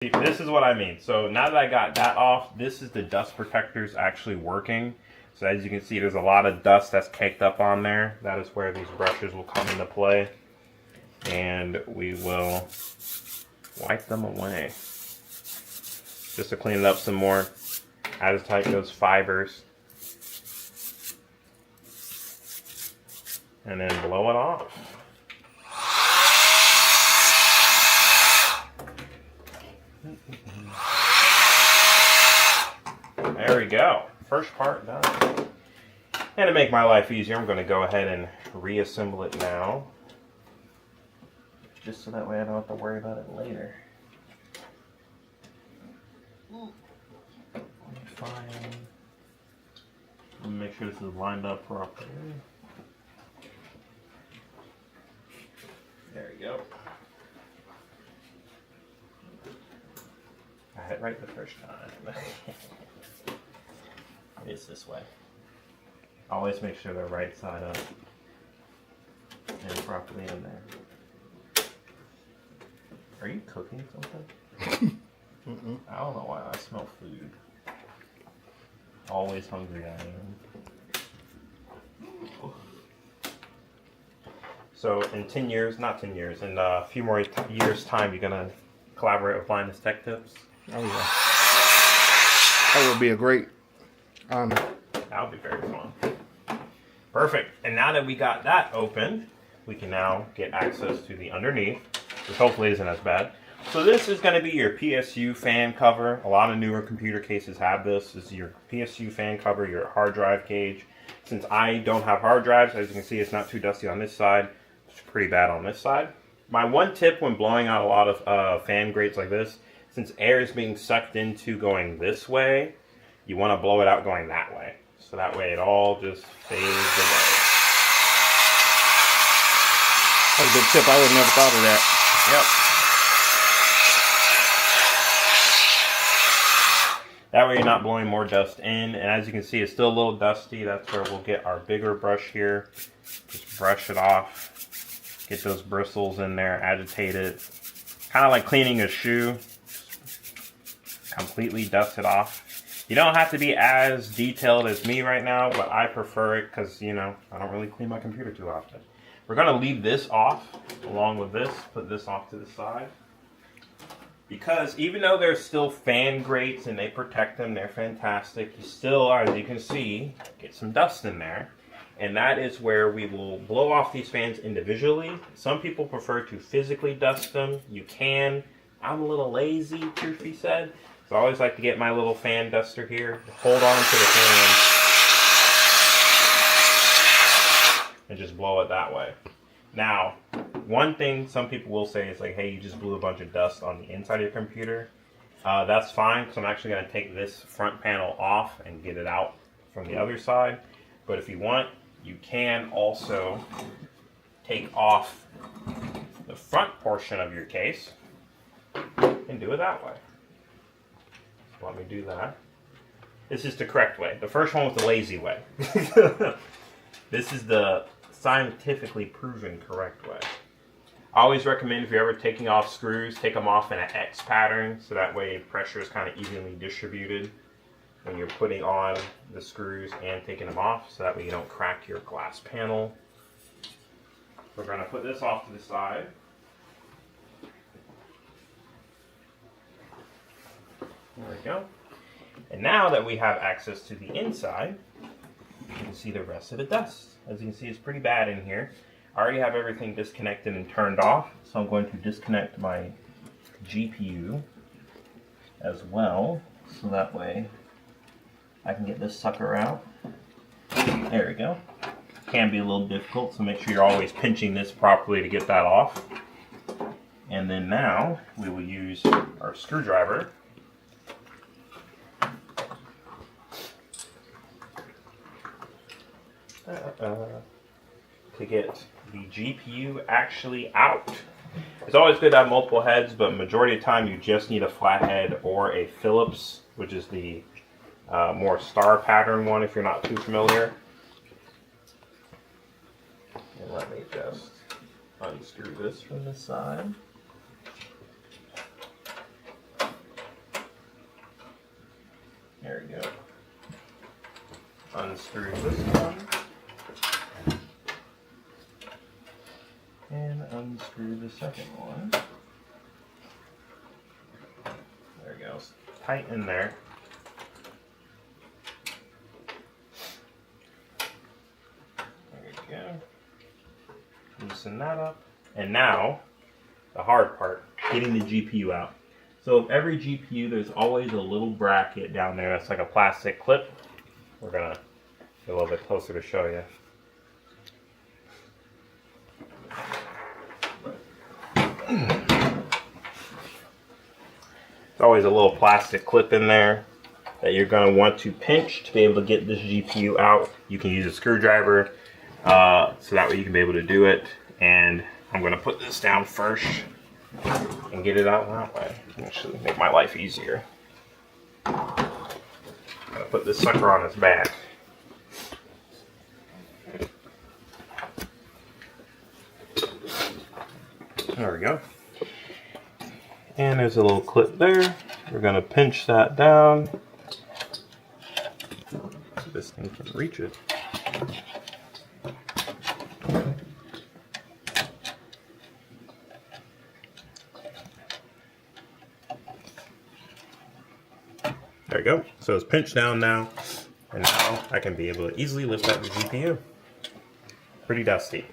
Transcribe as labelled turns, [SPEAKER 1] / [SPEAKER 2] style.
[SPEAKER 1] See, this is what I mean. So now that I got that off, this is the dust protectors actually working. So as you can see, there's a lot of dust that's caked up on there. That is where these brushes will come into play. And we will wipe them away. Just to clean it up some more. As tight those fibers. And then blow it off. There we go. First part done. And to make my life easier, I'm going to go ahead and reassemble it now. Just so that way I don't have to worry about it later. Fine. Let me make sure this is lined up properly. There we go. I had it right the first time. It is this way. Always make sure they're right side up and properly in there. Are you cooking something? I don't know why I smell food. Always hungry I am. So in 10 years, not 10 years, in a few more years time, you're gonna collaborate with Linus Tech Tips?
[SPEAKER 2] Oh yeah. That would be a great honor.
[SPEAKER 1] That would be very fun. Perfect. And now that we got that open, we can now get access to the underneath, which hopefully isn't as bad. So this is going to be your PSU fan cover. A lot of newer computer cases have this. This is your PSU fan cover, your hard drive cage. Since I don't have hard drives, as you can see, it's not too dusty on this side. It's pretty bad on this side. My one tip when blowing out a lot of fan grates like this, since air is being sucked into going this way, you want to blow it out going that way. So that way it all just fades away.
[SPEAKER 2] That's a good tip. I would have never thought of that.
[SPEAKER 1] Yep. That way you're not blowing more dust in. And as you can see, it's still a little dusty. That's where we'll get our bigger brush here. Just brush it off. Get those bristles in there, agitate it. Kind of like cleaning a shoe. Completely dust it off. You don't have to be as detailed as me right now, but I prefer it because, you know, I don't really clean my computer too often. We're going to leave this off along with this. Put this off to the side. Because even though there's still fan grates and they protect them, they're fantastic, you still, as you can see, get some dust in there. And that is where we will blow off these fans individually. Some people prefer to physically dust them. You can. I'm a little lazy, truth be said. So I always like to get my little fan duster here, hold on to the fan, and just blow it that way. Now, one thing some people will say is like, hey, you just blew a bunch of dust on the inside of your computer. That's fine, because I'm actually going to take this front panel off and get it out from the other side. But if you want, you can also take off the front portion of your case and do it that way. Let me do that. This is the correct way. The first one was the lazy way. This is the scientifically proven correct way. I always recommend if you're ever taking off screws, take them off in an X pattern, so that way pressure is kind of evenly distributed when you're putting on the screws and taking them off, so that way you don't crack your glass panel. We're going to put this off to the side. There we go. And now that we have access to the inside, you can see the rest of the dust. As you can see, it's pretty bad in here. I already have everything disconnected and turned off, so I'm going to disconnect my GPU as well, so that way I can get this sucker out. There we go. Can be a little difficult, so make sure you're always pinching this properly to get that off. And then now we will use our screwdriver to get the GPU actually out. It's always good to have multiple heads, but majority of the time you just need a flat head or a Phillips, which is the more star pattern one if you're not too familiar. And let me just unscrew this from the side. There we go. Unscrew this one. And unscrew the second one. There we go. It's tight in there. There we go. Loosen that up. And now, the hard part, getting the GPU out. So of every GPU, there's always a little bracket down there that's like a plastic clip. We're gonna get a little bit closer to show you. There's always a little plastic clip in there that you're going to want to pinch to be able to get this GPU out. You can use a screwdriver so that way you can be able to do it. And I'm going to put this down first and get it out that way. Actually make my life easier. I'm going to put this sucker on its back. There we go. And there's a little clip there. We're going to pinch that down so this thing can reach it. There we go. So it's pinched down now, and now I can be able to easily lift up the GPU. Pretty dusty.